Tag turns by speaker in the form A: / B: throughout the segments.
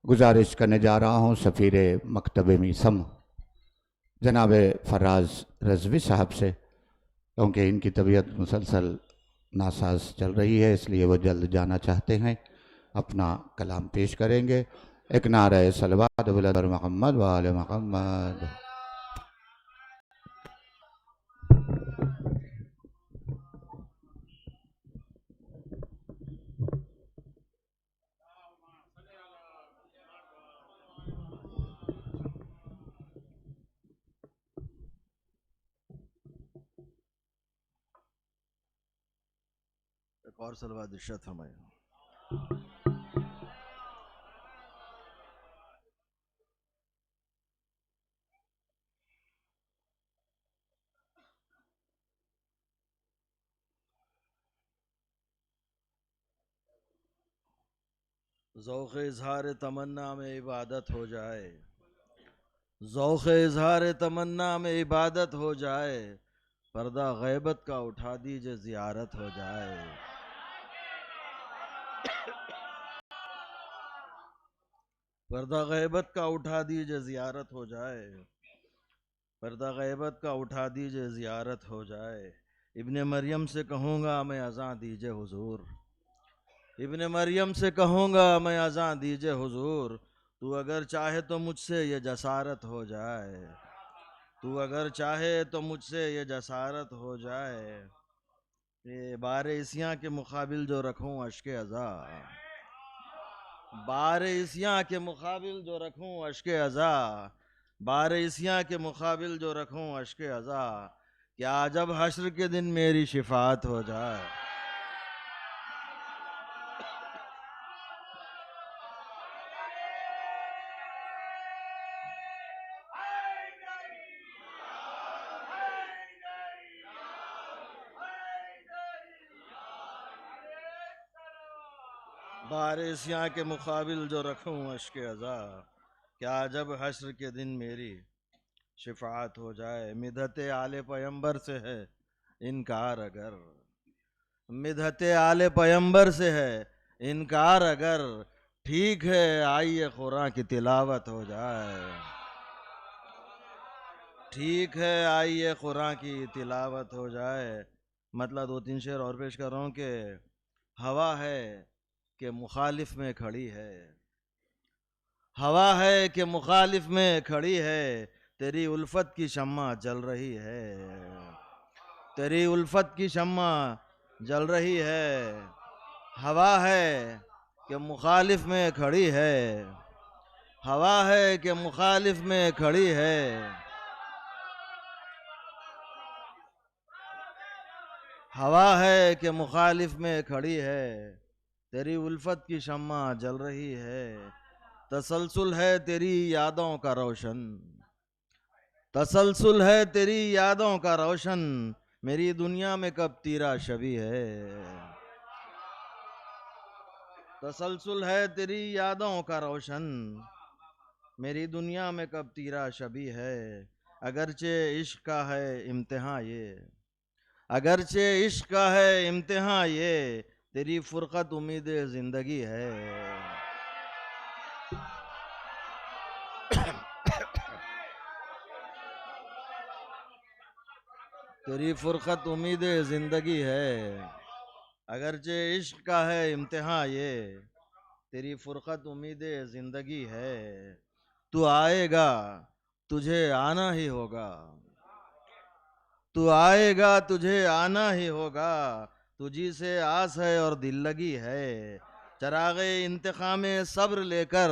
A: گزارش کرنے جا رہا ہوں سفیر مکتب میسم جناب فراز رضوی صاحب سے، کیونکہ ان کی طبیعت مسلسل ناساز چل رہی ہے، اس لیے وہ جلد جانا چاہتے ہیں، اپنا کلام پیش کریں گے۔ ایک نعرہ صلوات بلند بر محمد و آل محمد۔
B: ایک اور صلوات ارشاد فرمائے۔ ذوق اظہار تمنا میں عبادت ہو جائے، ذوق اظہار تمنا میں عبادت ہو جائے، پردہ غیبت کا اٹھا دیجئے زیارت ہو جائے۔ پردہ غیبت کا اٹھا دیجئے زیارت ہو جائے، پردہ غیبت کا اٹھا دیجئے زیارت ہو جائے۔ ابن مریم سے کہوں گا میں اذاں دیجئے حضور، ابن مریم سے کہوں گا میں اذاں دیجئے حضور، تو اگر چاہے تو مجھ سے یہ جسارت ہو جائے، تو اگر چاہے تو مجھ سے یہ جسارت ہو جائے۔ یہ بار عصیاں کے مقابل جو رکھوں اشک عزا، بار عصیاں کے مقابل جو رکھوں اشک عزا، بار عصیاں کے مقابل جو رکھوں اشک عزا، کیا جب حشر کے دن میری شفاعت ہو جائے۔ بار عصیاں کے مقابل جو رکھوں اشک عزا، کیا جب حشر کے دن میری شفاعت ہو جائے۔ مدحت آل پیمبر سے ہے انکار اگر، مدحت آل پیمبر سے ہے انکار اگر، ٹھیک ہے آئیے قرآن کی تلاوت ہو جائے، ٹھیک ہے آئیے قرآن کی تلاوت ہو جائے۔ مطلب دو تین شعر اور پیش کر رہا ہوں کہ ہوا ہے کہ مخالف میں کھڑی ہے، ہوا ہے کہ مخالف میں کھڑی ہے، تیری الفت کی شمع جل رہی ہے، تیری الفت کی شمع جل رہی ہے۔ ہوا ہے کہ مخالف میں کھڑی ہے، ہوا ہے کہ مخالف میں کھڑی ہے، ہوا ہے کہ مخالف میں کھڑی ہے، تیری الفت کی شمع جل رہی ہے۔ تسلسل ہے تیری یادوں کا روشن، تسلسل ہے تیری یادوں کا روشن، میری دنیا میں کب تیرا شبی ہے۔ تسلسل ہے تیری یادوں کا روشن، میری دنیا میں کب تیرا شبی ہے۔ اگرچہ عشق کا ہے امتحان یہ، اگرچہ عشق کا ہے امتحان یہ، تیری فرقت امید زندگی ہے۔ تیری فرقت امید زندگی ہے، اگرچہ عشق کا ہے امتحان یہ، تیری فرقت امید زندگی ہے۔ تو آئے گا تجھے آنا ہی ہوگا، تو آئے گا تجھے آنا ہی ہوگا، تجھی سے آس ہے اور دل لگی ہے۔ چراغ انتقام صبر لے کر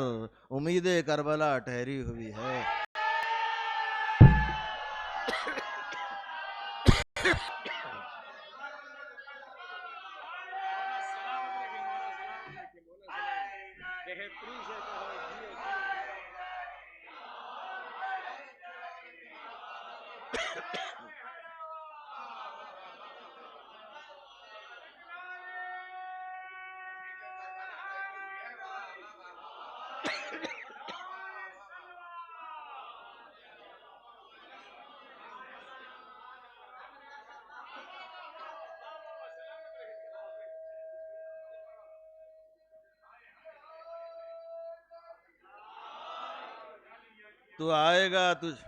B: امید کربلا ٹھہری ہوئی ہے۔ تو آئے گا تجھ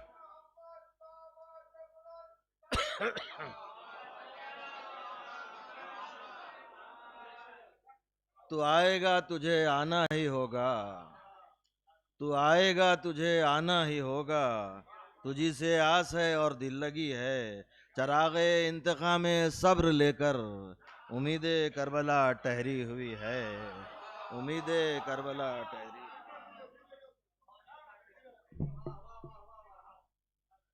B: تو آئے گا تجھے آنا ہی ہوگا، تو آئے گا تجھے آنا ہی ہوگا، تجھی سے آس ہے اور دل لگی ہے، چراغ انتقام صبر لے کر امید کربلا ٹہری ہوئی ہے، امید کربلا ٹہری